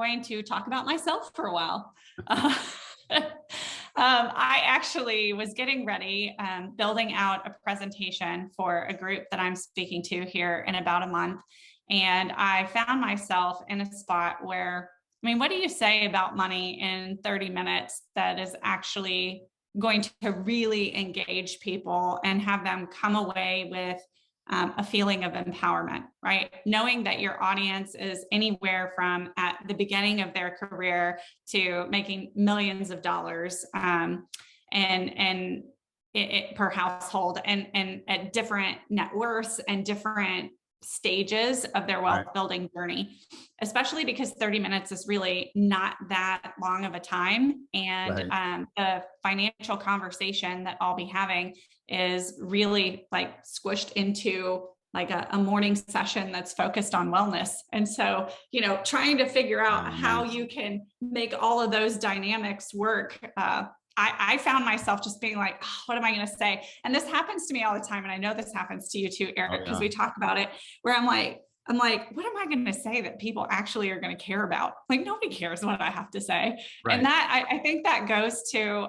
going to talk about myself for a while. I actually was getting ready, building out a presentation for a group that I'm speaking to here in about a month. And I found myself in a spot where, I mean, what do you say about money in 30 minutes that is actually going to really engage people and have them come away with a feeling of empowerment, right? Knowing that your audience is anywhere from at the beginning of their career to making millions of dollars per household and at different net worths and different stages of their wealth building journey, especially because 30 minutes is really not that long of a time. And the financial conversation that I'll be having is really like squished into like a morning session that's focused on wellness. And so, you know, trying to figure out how you can make all of those dynamics work. I found myself just being like, oh, what am I going to say? And this happens to me all the time. And I know this happens to you too, Eric, because we talk about it, where I'm like, what am I going to say that people actually are going to care about? Like, nobody cares what I have to say. And that, I think that goes to,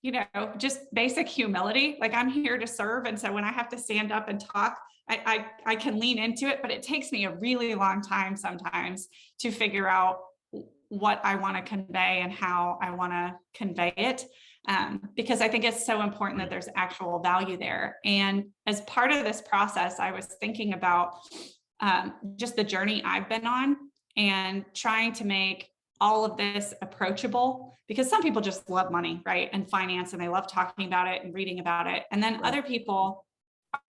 you know, just basic humility. Like, I'm here to serve. And so when I have to stand up and talk, I can lean into it, but it takes me a really long time sometimes to figure out what I want to convey and how I want to convey it. Because I think it's so important that there's actual value there. And as part of this process, I was thinking about just the journey I've been on and trying to make all of this approachable, because some people just love money, right? And finance, and they love talking about it and reading about it. And then other people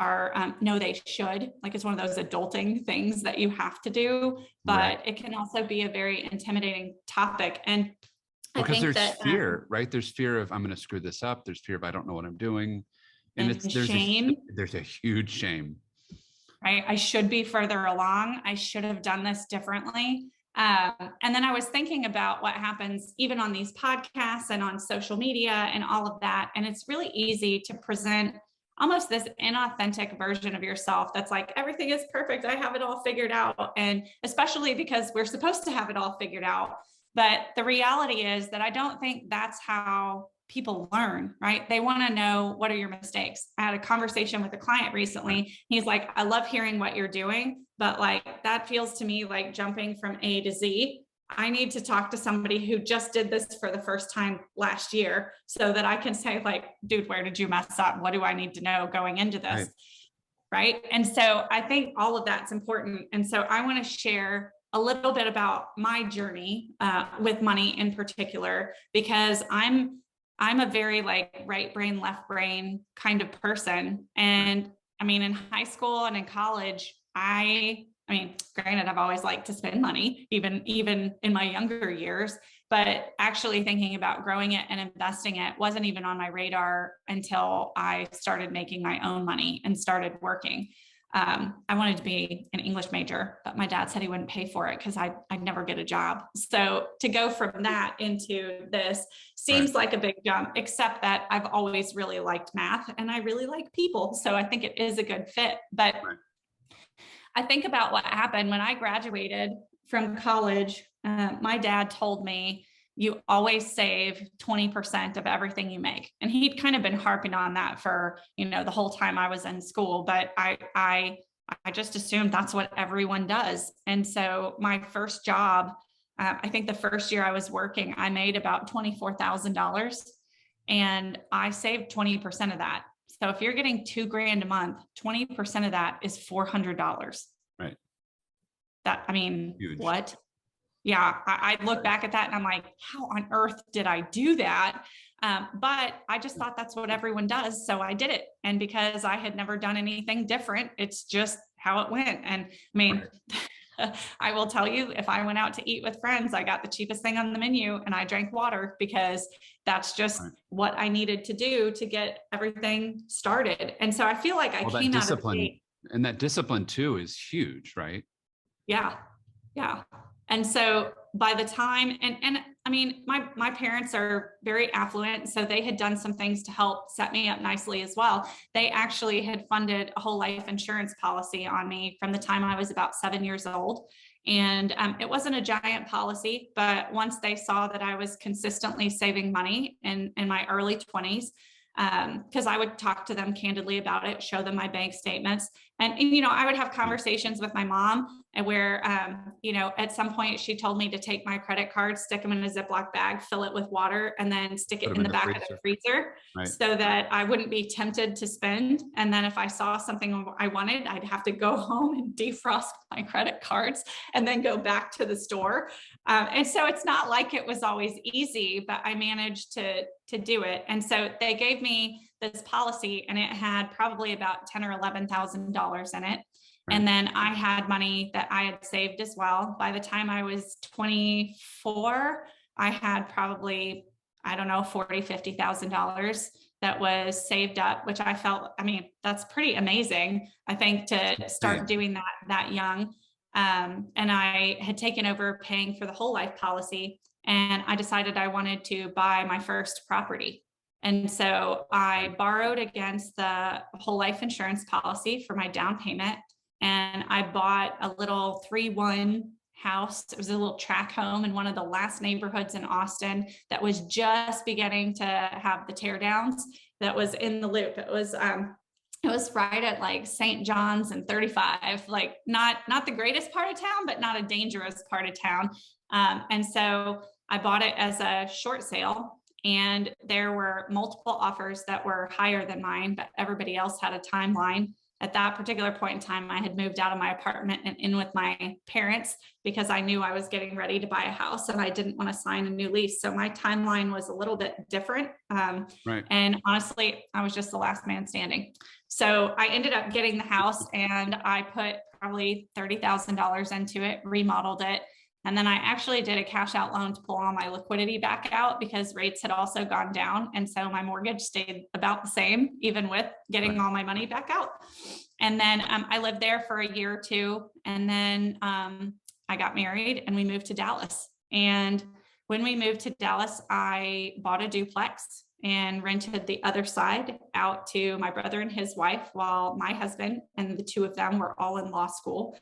are know they should, like, it's one of those adulting things that you have to do, but it can also be a very intimidating topic. And because there's fear, right? There's fear of, I'm going to screw this up. There's fear of, I don't know what I'm doing. And there's shame. There's a huge shame. Right. I should be further along. I should have done this differently. And then I was thinking about what happens even on these podcasts and on social media and all of that. And it's really easy to present almost this inauthentic version of yourself that's like, everything is perfect. I have it all figured out. And especially because we're supposed to have it all figured out. But the reality is that I don't think that's how people learn, right? They want to know, what are your mistakes? I had a conversation with a client recently. He's like, I love hearing what you're doing, but like, that feels to me like jumping from A to Z. I need to talk to somebody who just did this for the first time last year so that I can say, like, dude, where did you mess up? What do I need to know going into this? Right. And so I think all of that's important. And so I want to share a little bit about my journey with money in particular, because I'm a very like right brain, left brain kind of person. And I mean, in high school and in college, I mean, granted, I've always liked to spend money, even in my younger years, but actually thinking about growing it and investing it wasn't even on my radar until I started making my own money and started working. I wanted to be an English major, but my dad said he wouldn't pay for it because I'd never get a job. So to go from that into this seems like a big jump, except that I've always really liked math and I really like people. So I think it is a good fit. But I think about what happened when I graduated from college. My dad told me, you always save 20% of everything you make. And he'd kind of been harping on that for, you know, the whole time I was in school, but I just assumed that's what everyone does. And so my first job, I think the first year I was working, I made about $24,000 and I saved 20% of that. So if you're getting $2,000 a month, 20% of that is $400. Right. That, I mean, huge. What? Yeah, I look back at that and I'm like, how on earth did I do that? But I just thought that's what everyone does. So I did it. And because I had never done anything different, it's just how it went. And I mean, I will tell you, if I went out to eat with friends, I got the cheapest thing on the menu and I drank water because that's just what I needed to do to get everything started. And so I feel like I came out of the gate. And that discipline too is huge, right? Yeah. Yeah. And so by the time, and I mean, my parents are very affluent, so they had done some things to help set me up nicely as well. They actually had funded a whole life insurance policy on me from the time I was about 7 years old. And it wasn't a giant policy, but once they saw that I was consistently saving money in my early 20s, because I would talk to them candidly about it, show them my bank statements. And I would have conversations with my mom and where, at some point she told me to take my credit cards, stick them in a Ziploc bag, fill it with water, and then stick it in the back of the freezer so that I wouldn't be tempted to spend. And then if I saw something I wanted, I'd have to go home and defrost my credit cards and then go back to the store. And so it's not like it was always easy, but I managed to do it. And so they gave me this policy, and it had probably about $10,000 or $11,000 in it. Right. And then I had money that I had saved as well. By the time I was 24, I had probably, I don't know, $40,000, $50,000 that was saved up, which I felt, I mean, that's pretty amazing, I think, to start doing that young. And I had taken over paying for the whole life policy, and I decided I wanted to buy my first property. And so I borrowed against the whole life insurance policy for my down payment. And I bought a little 3-1 house. It was a little tract home in one of the last neighborhoods in Austin that was just beginning to have the tear downs. That was in the Loop. It was right at like St. John's and 35, like not the greatest part of town, but not a dangerous part of town. And so I bought it as a short sale, and there were multiple offers that were higher than mine, but everybody else had a timeline. At that particular point in time, I had moved out of my apartment and in with my parents because I knew I was getting ready to buy a house and I didn't want to sign a new lease. So my timeline was a little bit different. And honestly, I was just the last man standing. So I ended up getting the house, and I put probably $30,000 into it, remodeled it. And then I actually did a cash out loan to pull all my liquidity back out because rates had also gone down. And so my mortgage stayed about the same, even with getting all my money back out. And then I lived there for a year or two. And then I got married and we moved to Dallas. And when we moved to Dallas, I bought a duplex and rented the other side out to my brother and his wife, while my husband and the two of them were all in law school.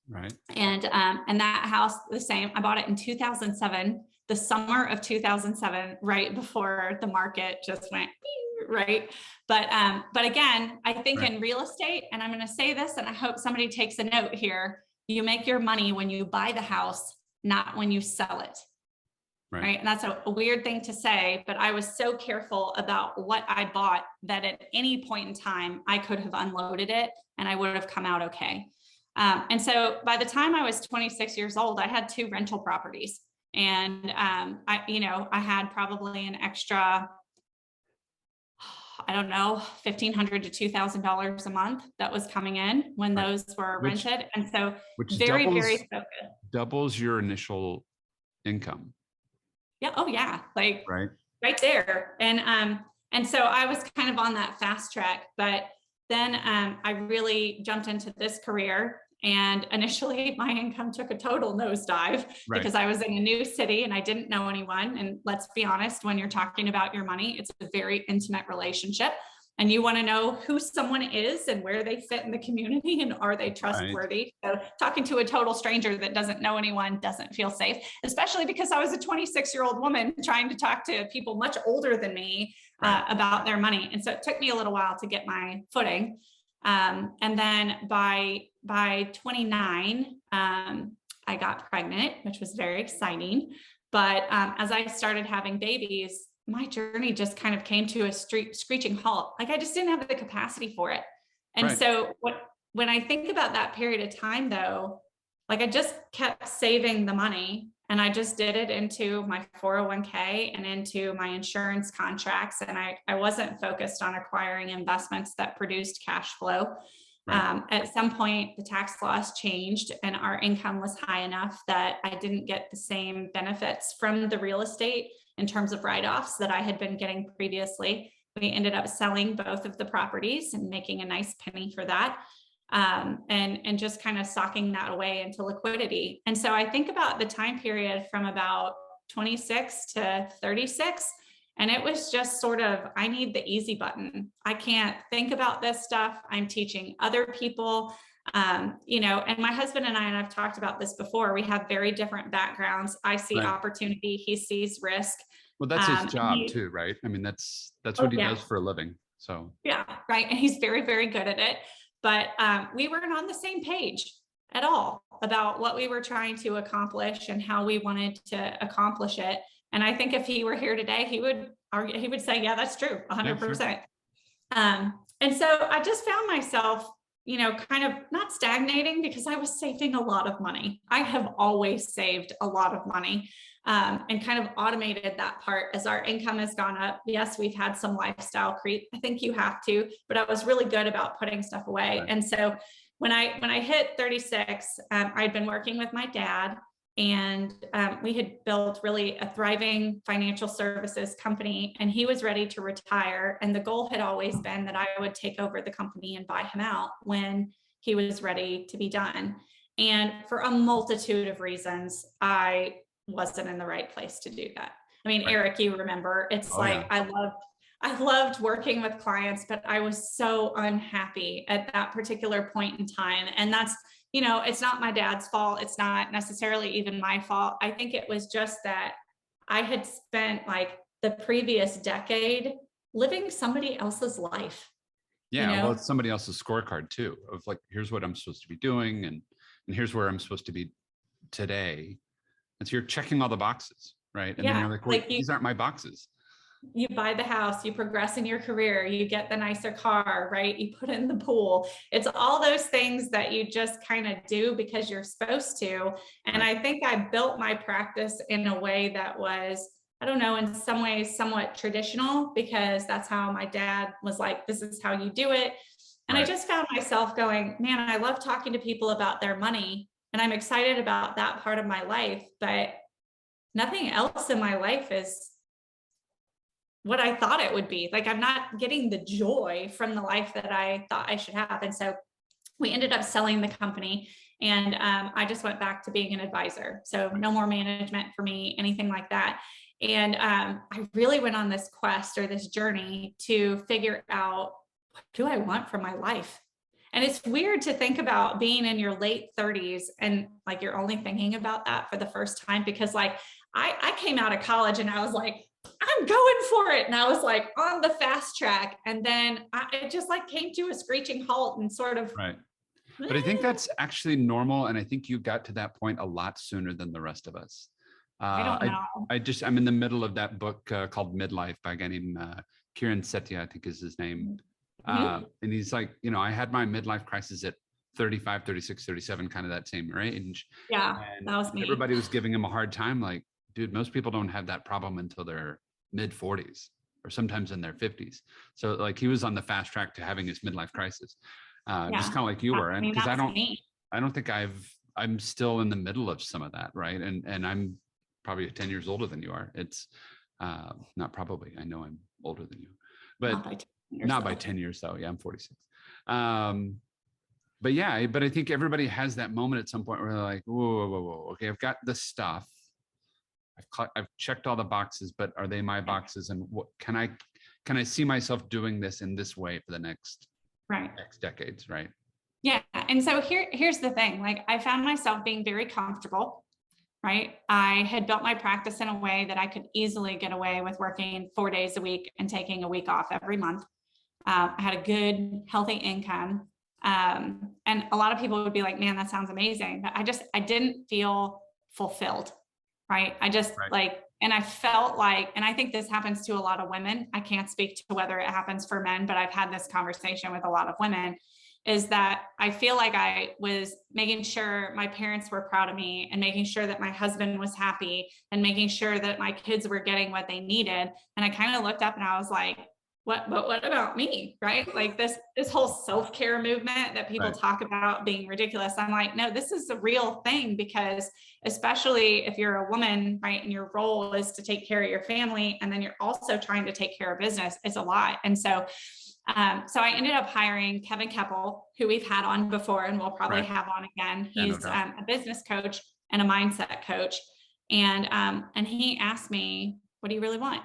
Right. And that house, the same, I bought it in 2007, the summer of 2007, right before the market just went right. But again, I think in real estate, and I'm going to say this, and I hope somebody takes a note here, you make your money when you buy the house, not when you sell it. Right. And that's a weird thing to say, but I was so careful about what I bought that at any point in time, I could have unloaded it and I would have come out okay. And so by the time I was 26 years old, I had 2 rental properties, and I had probably an extra, I don't know, $1,500 to $2,000 a month that was coming in when those were rented. And so very focused. Doubles your initial income. Yeah. Oh yeah. Like right there. And so I was kind of on that fast track, but then I really jumped into this career. And initially my income took a total nosedive because I was in a new city and I didn't know anyone. And let's be honest, when you're talking about your money, it's a very intimate relationship. And you want to know who someone is and where they fit in the community and are they trustworthy. So talking to a total stranger that doesn't know anyone doesn't feel safe, especially because I was a 26-year-old woman trying to talk to people much older than me about their money. And so it took me a little while to get my footing. And then by 29, I got pregnant, which was very exciting. But as I started having babies, my journey just kind of came to a screeching halt. Like I just didn't have the capacity for it. And so when I think about that period of time though, like I just kept saving the money and I just did it into my 401k and into my insurance contracts. And I wasn't focused on acquiring investments that produced cash flow. At some point, the tax laws changed and our income was high enough that I didn't get the same benefits from the real estate in terms of write-offs that I had been getting previously. We ended up selling both of the properties and making a nice penny for that. And just kind of socking that away into liquidity. And so I think about the time period from about 26 to 36. And it was just sort of, I need the easy button. I can't think about this stuff. I'm teaching other people, and my husband and I've talked about this before. We have very different backgrounds. I see opportunity. He sees risk. Well, that's his job too, right? I mean, that's what he does for a living. So yeah, right. And he's very, very good at it. But we weren't on the same page at all about what we were trying to accomplish and how we wanted to accomplish it. And I think if he were here today, he would say, yeah, that's true, 100%. Yeah, sure. And so I just found myself, kind of not stagnating, because I was saving a lot of money. I have always saved a lot of money, and kind of automated that part as our income has gone up. Yes, we've had some lifestyle creep. I think you have to, but I was really good about putting stuff away. Right. And so when I hit 36, I'd been working with my dad, and we had built really a thriving financial services company, and he was ready to retire. And the goal had always been that I would take over the company and buy him out when he was ready to be done. And for a multitude of reasons, I wasn't in the right place to do that. I mean, right. Eric, you remember, it's I loved working with clients, but I was so unhappy at that particular point in time. And that's, it's not my dad's fault. It's not necessarily even my fault. I think it was just that I had spent the previous decade living somebody else's life. Yeah. Well, it's somebody else's scorecard too, of here's what I'm supposed to be doing. And here's where I'm supposed to be today. And so you're checking all the boxes, right? And then you're like, wait, these aren't my boxes. You buy the house, you progress in your career, you get the nicer car, right? You put in the pool. It's all those things that you just kind of do because you're supposed to. And I think I built my practice in a way that was, I don't know, in some ways somewhat traditional, because that's how my dad was like, this is how you do it. And I just found myself going, man, I love talking to people about their money, and I'm excited about that part of my life, but nothing else in my life is what I thought it would be. I'm not getting the joy from the life that I thought I should have. And so we ended up selling the company, and I just went back to being an advisor. So no more management for me, anything like that. And I really went on this quest, or this journey, to figure out, what do I want from my life? And it's weird to think about being in your late 30s and you're only thinking about that for the first time, because I came out of college and I was like, I'm going for it. And I was on the fast track. And then it just came to a screeching halt and sort of. Right. But I think that's actually normal. And I think you got to that point a lot sooner than the rest of us. I don't know. I'm in the middle of that book called Midlife by a guy named Kiran Setia, I think is his name. And he's I had my midlife crisis at 35, 36, 37, kind of that same range. Yeah, and that was me. Everybody was giving him a hard time. Dude, most people don't have that problem until they're mid 40s or sometimes in their 50s. So he was on the fast track to having his midlife crisis, just kind of like you were. And because I don't think I'm still in the middle of some of that. Right. And I'm probably 10 years older than you are. It's not probably, I know I'm older than you, but not by 10 years though. Yeah. I'm 46. But I think everybody has that moment at some point where they're like, whoa. Okay. I've got the stuff. I've checked all the boxes, but are they my boxes? And what can I see myself doing this in this way for the next decades, right? Yeah. And so here's the thing. I found myself being very comfortable, right? I had built my practice in a way that I could easily get away with working 4 days a week and taking a week off every month. I had a good, healthy income. And a lot of people would be like, man, that sounds amazing. But I didn't feel fulfilled. Right. I just and I felt and I think this happens to a lot of women. I can't speak to whether it happens for men, but I've had this conversation with a lot of women, is that I feel like I was making sure my parents were proud of me, and making sure that my husband was happy, and making sure that my kids were getting what they needed. And I kind of looked up and I was like, what about me? Right. This whole self-care movement that people talk about being ridiculous. I'm like, no, this is a real thing, because especially if you're a woman, right, and your role is to take care of your family, and then you're also trying to take care of business, it's a lot. And so I ended up hiring Kevin Keppel, who we've had on before and we'll probably have on again. He's a business coach and a mindset coach. And he asked me, what do you really want?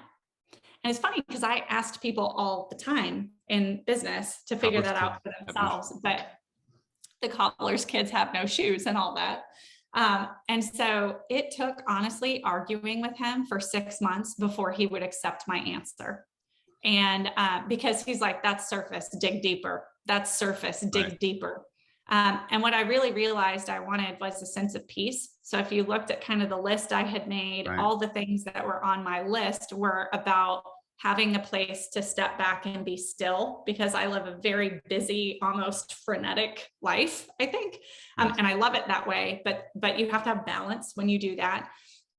And it's funny because I asked people all the time in business to figure that out for themselves, but the cobbler's kids have no shoes and all that. And so it took, honestly, arguing with him for 6 months before he would accept my answer. And because he's like, that's surface, dig deeper. That's surface, dig deeper. And what I really realized I wanted was a sense of peace. So if you looked at kind of the list I had made, all the things that were on my list were about having a place to step back and be still, because I live a very busy, almost frenetic life, I think. And I love it that way, but you have to have balance when you do that.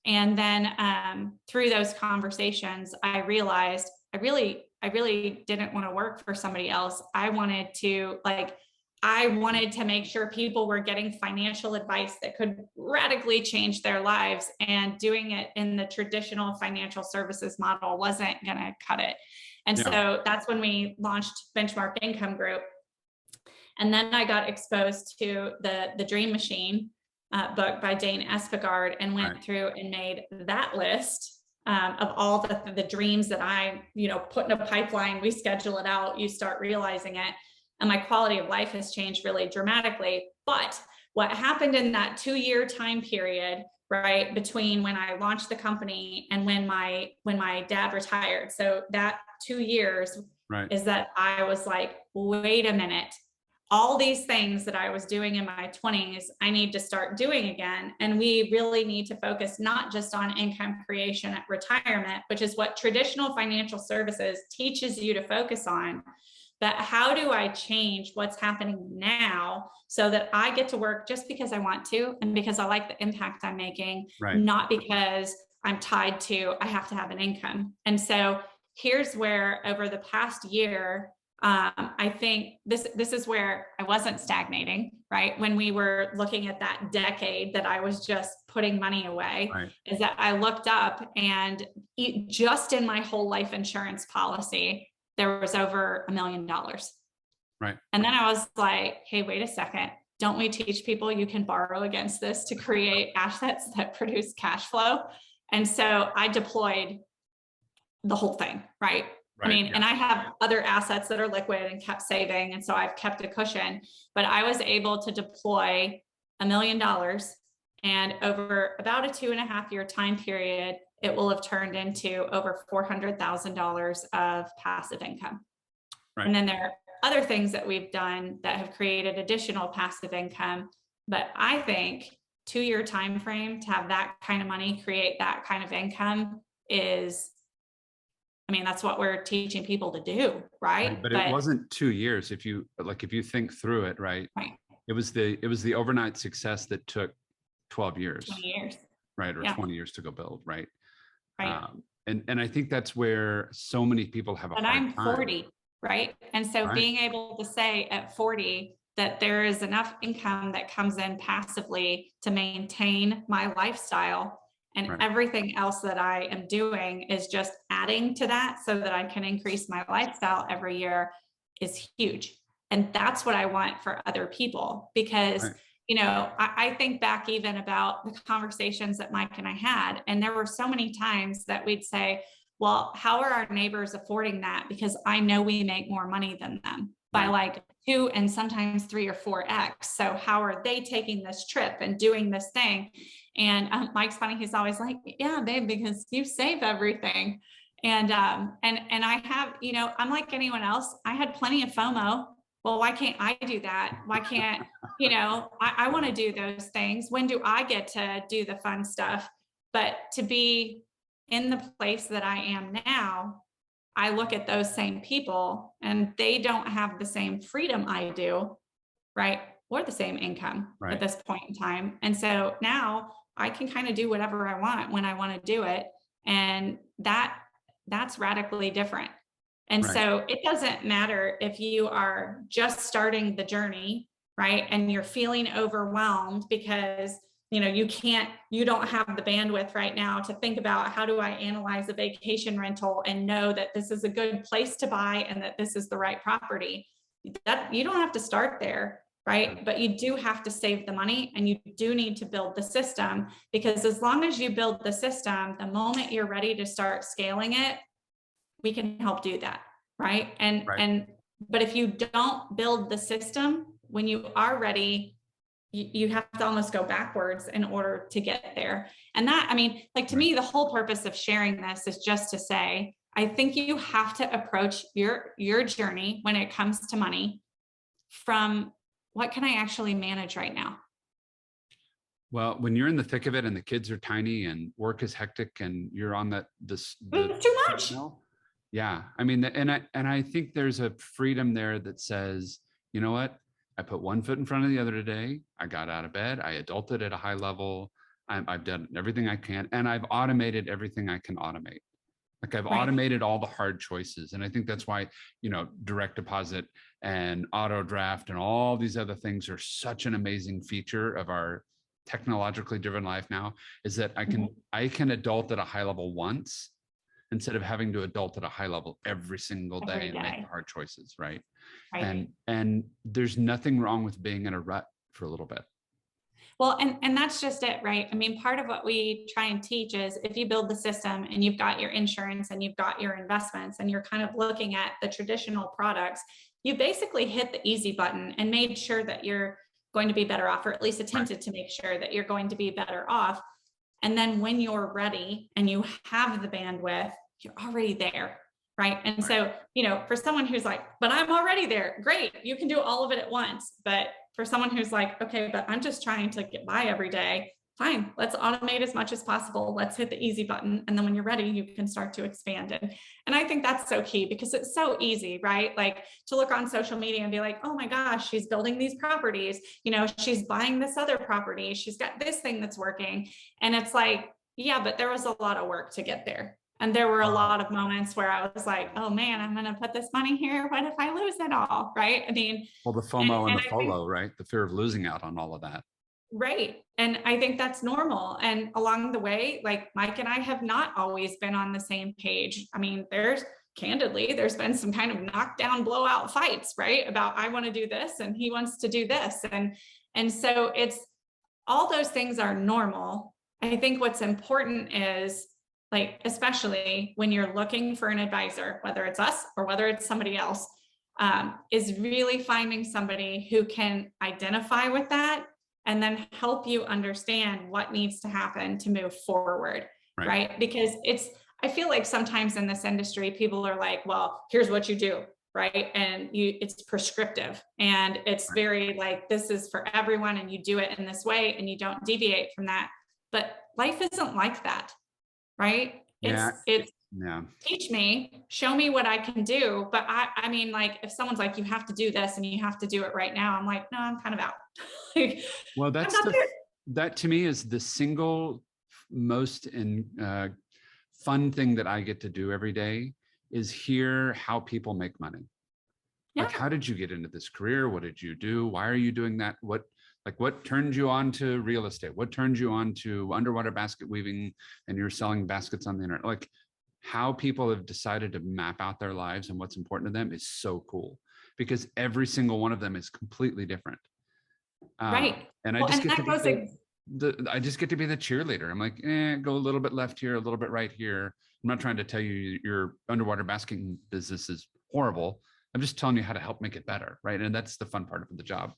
And then through those conversations, I realized I really didn't want to work for somebody else. I wanted to make sure people were getting financial advice that could radically change their lives, and doing it in the traditional financial services model wasn't going to cut it. And so that's when we launched Benchmark Income Group. And then I got exposed to the Dream Machine book by Dane Espegard, and went through and made that list of all the dreams that I, put in a pipeline. We schedule it out, you start realizing it. And my quality of life has changed really dramatically. But what happened in that 2-year time period, right, between when I launched the company and when my dad retired, so that 2 years is that I was like, wait a minute, all these things that I was doing in my 20s, I need to start doing again. And we really need to focus not just on income creation at retirement, which is what traditional financial services teaches you to focus on. But how do I change what's happening now so that I get to work just because I want to, and because I like the impact I'm making, not because I'm tied to, I have to have an income. And so here's where, over the past year, I think this is where I wasn't stagnating, right? When we were looking at that decade that I was just putting money away, is that I looked up, and just in my whole life insurance policy, there was over $1 million. And then I was like, hey, wait a second. Don't we teach people you can borrow against this to create assets that produce cash flow? And so I deployed the whole thing, right? And I have other assets that are liquid and kept saving. And so I've kept a cushion, but I was able to deploy $1 million, and over about a 2.5-year time period, it will have turned into over $400,000 of passive income. And then there are other things that we've done that have created additional passive income. But I think 2-year time frame to have that kind of money, create that kind of income is, that's what we're teaching people to do, right? But it wasn't 2 years. If you think through it, it was the overnight success that took 12 years, 20 years, or 20 years to go build, and I think that's where so many people have a hard time. But I'm 40, right? And so being able to say at 40 that there is enough income that comes in passively to maintain my lifestyle, and everything else that I am doing is just adding to that so that I can increase my lifestyle every year, is huge. And that's what I want for other people, because I think back even about the conversations that Mike and I had, and there were so many times that we'd say, well, how are our neighbors affording that? Because I know we make more money than them by like 2 and sometimes 3 or 4x. So how are they taking this trip and doing this thing? And Mike's funny. He's always like, yeah, babe, because you save everything. And I have, I'm like anyone else. I had plenty of FOMO. Well, why can't I do that? Why can't, I want to do those things. When do I get to do the fun stuff? But to be in the place that I am now, I look at those same people and they don't have the same freedom I do, right? Or the same income at this point in time. And so now I can kind of do whatever I want when I want to do it. And that's radically different. And so it doesn't matter if you are just starting the journey, right? And you're feeling overwhelmed because, you don't have the bandwidth right now to think about, how do I analyze a vacation rental and know that this is a good place to buy and that this is the right property. That you don't have to start there. right? But you do have to save the money, and you do need to build the system, because as long as you build the system, the moment you're ready to start scaling it, we can help do that, right? But if you don't build the system when you are ready, you have to almost go backwards in order to get there. And that, I mean, like, to me, the whole purpose of sharing this is just to say, I think you have to approach your journey when it comes to money from, what can I actually manage right now? Well, when you're in the thick of it and the kids are tiny and work is hectic and you're on It's too much. Yeah. I mean, and I think there's a freedom there that says, you know what? I put one foot in front of the other today. I got out of bed. I adulted at a high level. I've done everything I can, and I've automated everything I can automate. Like, I've automated all the hard choices. And I think that's why, direct deposit and auto draft and all these other things are such an amazing feature of our technologically driven life now, is that I can adult at a high level once, instead of having to adult at a high level every single day and make hard choices. Right. And there's nothing wrong with being in a rut for a little bit. Well, and that's just it, right? I mean, part of what we try and teach is, if you build the system and you've got your insurance and you've got your investments and you're kind of looking at the traditional products, you basically hit the easy button and made sure that you're going to be better off, or at least attempted to make sure that you're going to be better off. And then when you're ready and you have the bandwidth, you're already there. Right. And so, for someone who's like, but I'm already there, great, you can do all of it at once. But for someone who's like, okay, but I'm just trying to get by every day, fine, let's automate as much as possible. Let's hit the easy button. And then when you're ready, you can start to expand it. And I think that's so key, because it's so easy, right? Like, to look on social media and be like, oh my gosh, she's building these properties, she's buying this other property, she's got this thing that's working. And it's like, yeah, but there was a lot of work to get there. And there were a lot of moments where I was like, oh man, I'm going to put this money here. What if I lose it all? Right. I mean, well, the FOMO and the FOLO, right? The fear of losing out on all of that. Right. And I think that's normal. And along the way, like, Mike and I have not always been on the same page. I mean, there's been some kind of knockdown, blowout fights, right? About, I want to do this and he wants to do this. And so it's, all those things are normal. I think what's important is, like, especially when you're looking for an advisor, whether it's us or whether it's somebody else, is really finding somebody who can identify with that and then help you understand what needs to happen to move forward. Right. Because I feel like sometimes in this industry, people are like, well, here's what you do. Right. And it's prescriptive, and it's very like, this is for everyone, and you do it in this way and you don't deviate from that. But life isn't like that. Right. It's teach me, show me what I can do. But I mean, like, if someone's like, you have to do this and you have to do it right now, I'm like, no, I'm kind of out. Well, that to me is the single most fun thing that I get to do every day, is hear how people make money. Yeah. Like, how did you get into this career? What did you do? Why are you doing that? What turned you on to real estate? What turned you on to underwater basket weaving and you're selling baskets on the internet? Like, how people have decided to map out their lives and what's important to them is so cool, because every single one of them is completely different. Right. And I just get to be the cheerleader. I'm like, go a little bit left here, a little bit right here. I'm not trying to tell you your underwater basking business is horrible. I'm just telling you how to help make it better. Right. And that's the fun part of the job.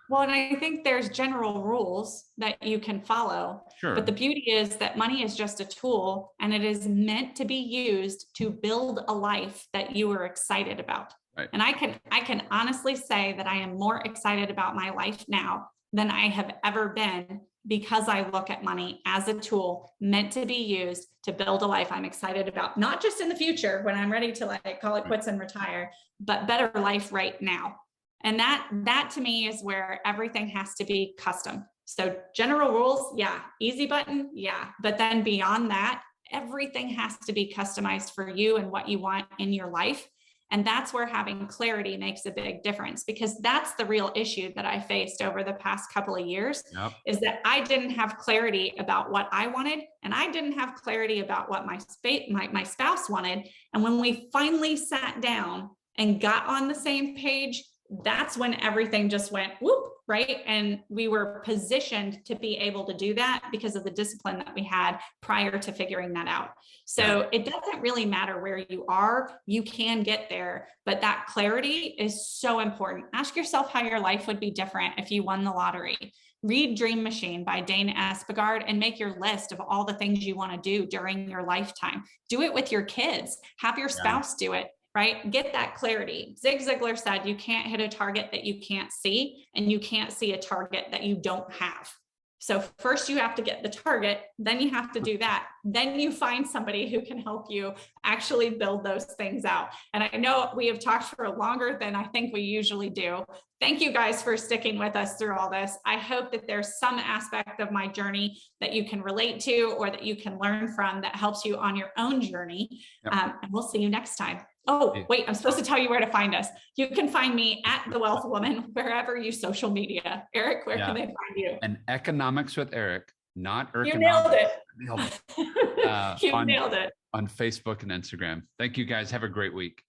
Well, and I think there's general rules that you can follow. Sure. But the beauty is that money is just a tool, and it is meant to be used to build a life that you are excited about. Right. And I can honestly say that I am more excited about my life now than I have ever been, because I look at money as a tool meant to be used to build a life I'm excited about, not just in the future when I'm ready to, like, call it quits and retire, but better life right now. And that to me is where everything has to be custom. So general rules, yeah. Easy button, yeah. But then beyond that, everything has to be customized for you and what you want in your life. And that's where having clarity makes a big difference, because that's the real issue that I faced over the past couple of years. Yep. Is that I didn't have clarity about what I wanted, and I didn't have clarity about what my spouse wanted. And when we finally sat down and got on the same page, that's when everything just went whoop, right? And we were positioned to be able to do that because of the discipline that we had prior to figuring that out. So it doesn't really matter where you are, you can get there, but that clarity is so important. Ask yourself how your life would be different if you won the lottery. Read Dream Machine by Dane Espegard and make your list of all the things you want to do during your lifetime. Do it with your kids. Have your spouse do it, right? Get that clarity. Zig Ziglar said, you can't hit a target that you can't see, and you can't see a target that you don't have. So first you have to get the target, then you have to do that. Then you find somebody who can help you actually build those things out. And I know we have talked for longer than I think we usually do. Thank you guys for sticking with us through all this. I hope that there's some aspect of my journey that you can relate to or that you can learn from that helps you on your own journey. And we'll see you next time. Oh, wait, I'm supposed to tell you where to find us. You can find me at The Wealth Woman, wherever you social media. Eric, where can they find you? And Economics with Eric, not Erconomics. You nailed it. You nailed it. On Facebook and Instagram. Thank you guys. Have a great week.